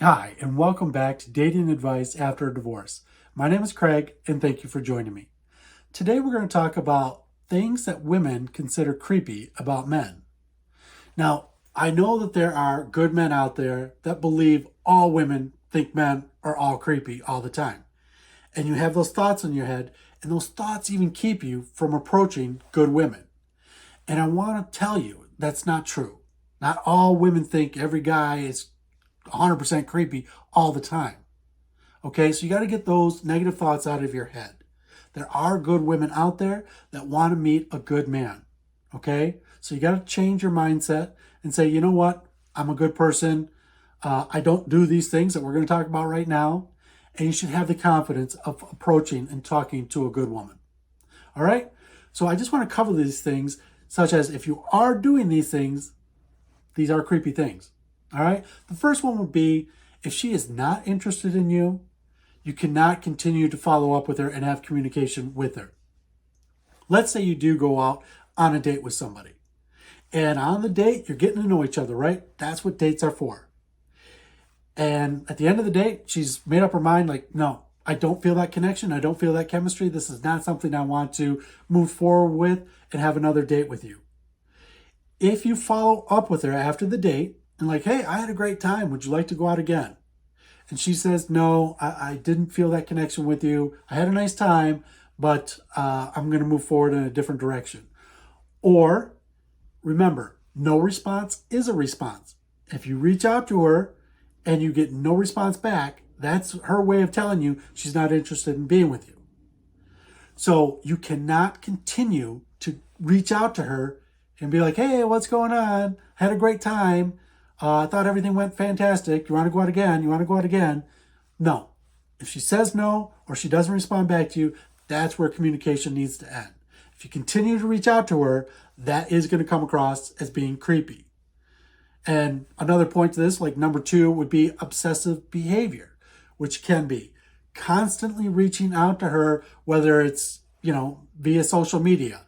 Hi, and welcome back to Dating Advice After a Divorce. My name is Craig, and thank you for joining me. Today, we're going to talk about things that women consider creepy about men. Now, I know that there are good men out there that believe all women think men are all creepy all the time. And you have those thoughts in your head, and those thoughts even keep you from approaching good women. And I want to tell you that's not true. Not all women think every guy is 100% creepy all the time. Okay, so you got to get those negative thoughts out of your head. There are good women out there that want to meet a good man. Okay, so you got to change your mindset and say, you know what? I'm a good person. I don't do these things that we're going to talk about right now. And you should have the confidence of approaching and talking to a good woman. All right, so I just want to cover these things, such as if you are doing these things, these are creepy things. All right, the first one would be if she is not interested in you, you cannot continue to follow up with her and have communication with her. Let's say you do go out on a date with somebody. And on the date, you're getting to know each other, right? That's what dates are for. And at the end of the date, she's made up her mind like, no, I don't feel that connection. I don't feel that chemistry. This is not something I want to move forward with and have another date with you. If you follow up with her after the date and like, hey, I had a great time. Would you like to go out again? And she says, no, I didn't feel that connection with you. I had a nice time, but I'm going to move forward in a different direction. Or remember, no response is a response. If you reach out to her and you get no response back, that's her way of telling you she's not interested in being with you. So you cannot continue to reach out to her and be like, hey, what's going on? Had a great time. I thought everything went fantastic. You want to go out again? You want to go out again? No. If she says no or she doesn't respond back to you, that's where communication needs to end. If you continue to reach out to her, that is going to come across as being creepy. And another point to this, like number 2, would be obsessive behavior, which can be constantly reaching out to her, whether it's, via social media.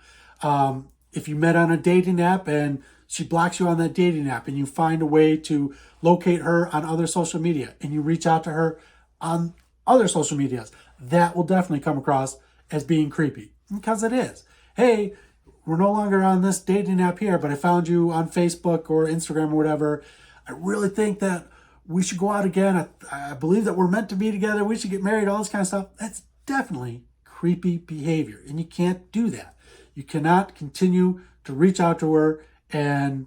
If you met on a dating app and she blocks you on that dating app and you find a way to locate her on other social media and you reach out to her on other social medias, that will definitely come across as being creepy, because it is. Hey, we're no longer on this dating app here, but I found you on Facebook or Instagram or whatever. I really think that we should go out again. I believe that we're meant to be together. We should get married, all this kind of stuff. That's definitely creepy behavior, and you can't do that. You cannot continue to reach out to her and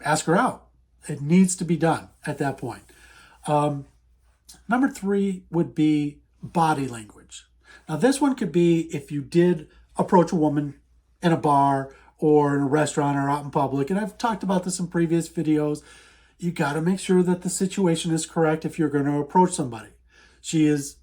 ask her out. It needs to be done at that point. Number 3 would be body language. Now, this one could be if you did approach a woman in a bar or in a restaurant or out in public, and I've talked about this in previous videos. You got to make sure that the situation is correct if you're going to approach somebody. She is,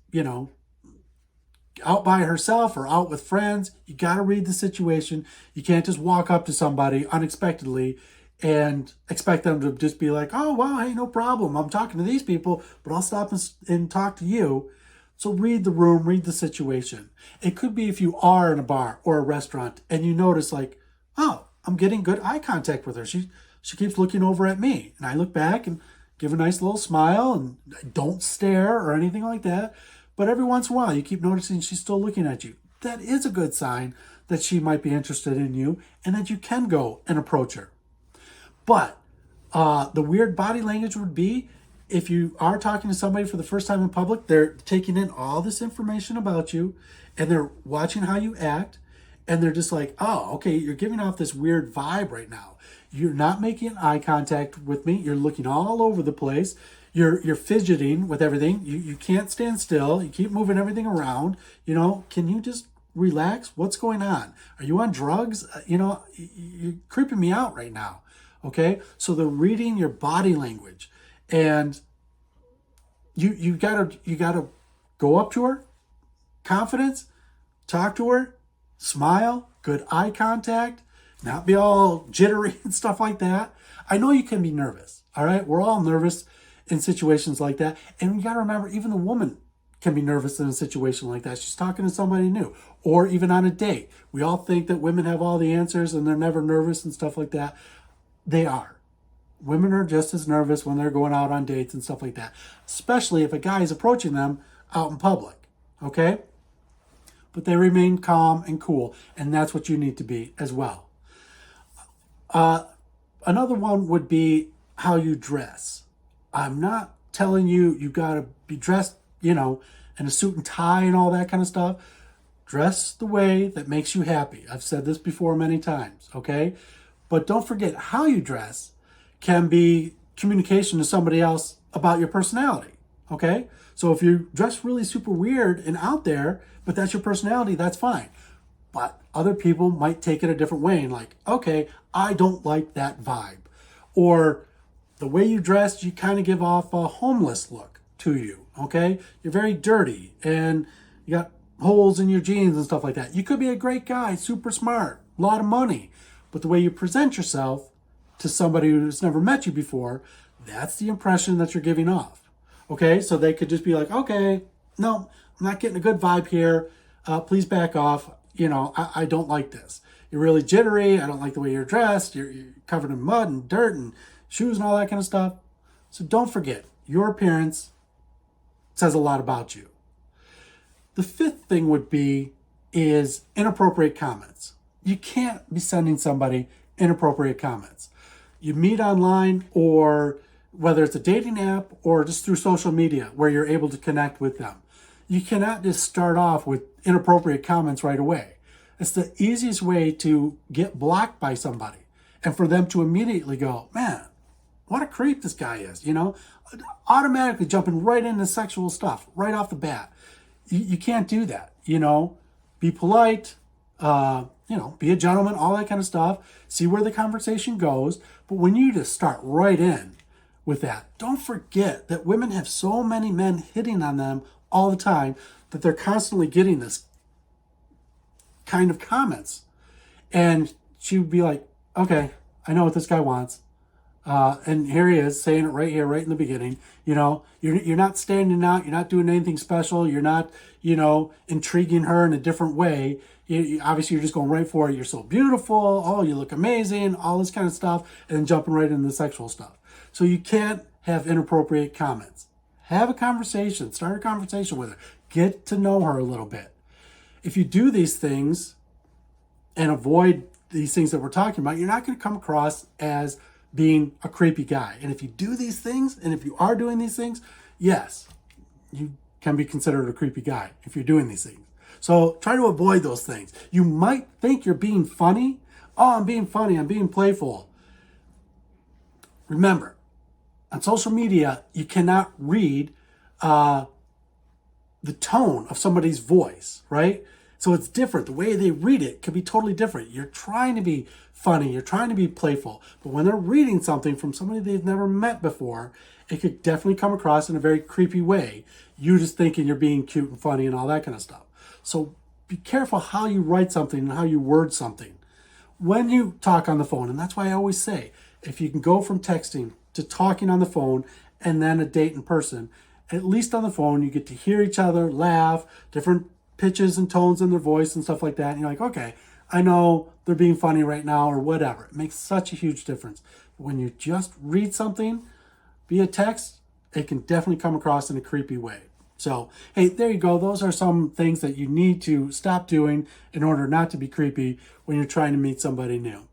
out by herself or out with friends. You got to read the situation. You can't just walk up to somebody unexpectedly and expect them to just be like, oh, wow, hey, no problem. I'm talking to these people, but I'll stop and talk to you. So read the room, read the situation. It could be if you are in a bar or a restaurant and you notice like, oh, I'm getting good eye contact with her. She keeps looking over at me. And I look back and give a nice little smile and don't stare or anything like that. But every once in a while, you keep noticing she's still looking at you. That is a good sign that she might be interested in you and that you can go and approach her. But the weird body language would be if you are talking to somebody for the first time in public, they're taking in all this information about you and they're watching how you act. And they're just like, oh, okay, you're giving off this weird vibe right now. You're not making eye contact with me. You're looking all over the place. You're fidgeting with everything. You can't stand still. You keep moving everything around. Can you just relax? What's going on? Are you on drugs? You're creeping me out right now. Okay? So they're reading your body language. And you gotta go up to her, confidence, talk to her, smile, good eye contact, not be all jittery and stuff like that. I know you can be nervous. All right? We're all nervous in situations like that. And you got to remember, even the woman can be nervous in a situation like that. She's talking to somebody new or even on a date. We all think that women have all the answers and they're never nervous and stuff like that. They are. Women are just as nervous when they're going out on dates and stuff like that, especially if a guy is approaching them out in public, okay? But they remain calm and cool, and that's what you need to be as well. Another one would be how you dress. I'm not telling you got to be dressed, in a suit and tie and all that kind of stuff. Dress the way that makes you happy. I've said this before many times, okay? But don't forget, how you dress can be communication to somebody else about your personality, okay? So if you dress really super weird and out there, but that's your personality, that's fine. But other people might take it a different way and like, okay, I don't like that vibe. Or the way you dress, you kind of give off a homeless look to you, okay? You're very dirty and you got holes in your jeans and stuff like that. You could be a great guy, super smart, a lot of money, but the way you present yourself to somebody who's never met you before, that's the impression that you're giving off, okay? So they could just be like, okay, no, I'm not getting a good vibe here. Please back off. I don't like this. You're really jittery. I don't like the way you're dressed. You're covered in mud and dirt and shoes and all that kind of stuff. So don't forget, your appearance says a lot about you. The fifth thing is inappropriate comments. You can't be sending somebody inappropriate comments. You meet online, or whether it's a dating app or just through social media where you're able to connect with them. You cannot just start off with inappropriate comments right away. It's the easiest way to get blocked by somebody and for them to immediately go, man, what a creep this guy is, automatically jumping right into sexual stuff right off the bat. You can't do that, be polite, be a gentleman, all that kind of stuff, see where the conversation goes. But when you just start right in with that, don't forget that women have so many men hitting on them all the time that they're constantly getting this kind of comments. And she would be like, okay, I know what this guy wants. And here he is saying it right here, right in the beginning. You're not standing out. You're not doing anything special. You're not, intriguing her in a different way. Obviously, you're just going right for it. You're so beautiful. Oh, you look amazing. All this kind of stuff. And then jumping right into the sexual stuff. So you can't have inappropriate comments. Have a conversation. Start a conversation with her. Get to know her a little bit. If you do these things and avoid these things that we're talking about, you're not going to come across as being a creepy guy. And if you do these things, and if you are doing these things, yes, you can be considered a creepy guy if you're doing these things. So try to avoid those things. You might think you're being funny. Oh, I'm being funny. I'm being playful. Remember, on social media, you cannot read the tone of somebody's voice, right? So it's different. The way they read it can be totally different. You're trying to be funny. You're trying to be playful. But when they're reading something from somebody they've never met before, it could definitely come across in a very creepy way. You just thinking you're being cute and funny and all that kind of stuff. So be careful how you write something and how you word something when you talk on the phone. And that's why I always say, if you can go from texting to talking on the phone and then a date in person, at least on the phone, you get to hear each other, laugh, different pitches and tones in their voice and stuff like that. And you're like, okay, I know they're being funny right now or whatever. It makes such a huge difference. When you just read something via text, it can definitely come across in a creepy way. So, hey, there you go. Those are some things that you need to stop doing in order not to be creepy when you're trying to meet somebody new.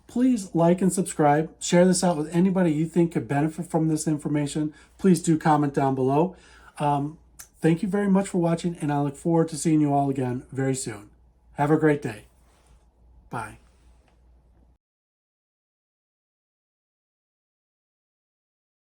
Please like and subscribe. Share this out with anybody you think could benefit from this information. Please do comment down below. Thank you very much for watching, and I look forward to seeing you all again very soon. Have a great day. Bye.